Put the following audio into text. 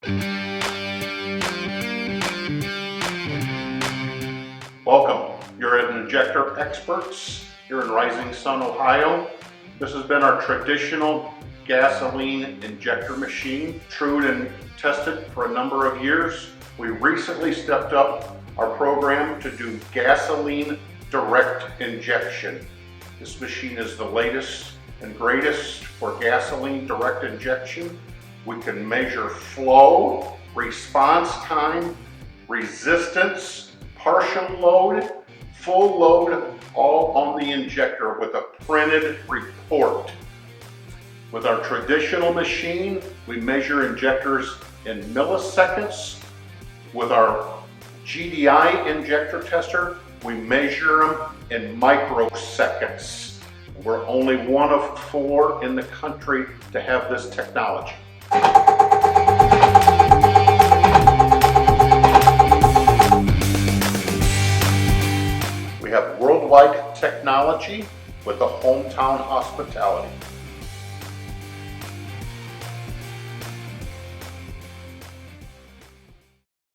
Welcome. You're at Injector Experts here in Rising Sun, Ohio. This has been our traditional gasoline injector machine, trued and tested for a number of years. We recently stepped up our program to do gasoline direct injection. This machine is the latest and greatest for gasoline direct injection. We can measure flow, response time, resistance, partial load, full load, all on the injector with a printed report. With our traditional machine, we measure injectors in milliseconds. With our GDI injector tester, we measure them in microseconds. We're only one of 4 in the country to have this technology. We have worldwide technology with a hometown hospitality.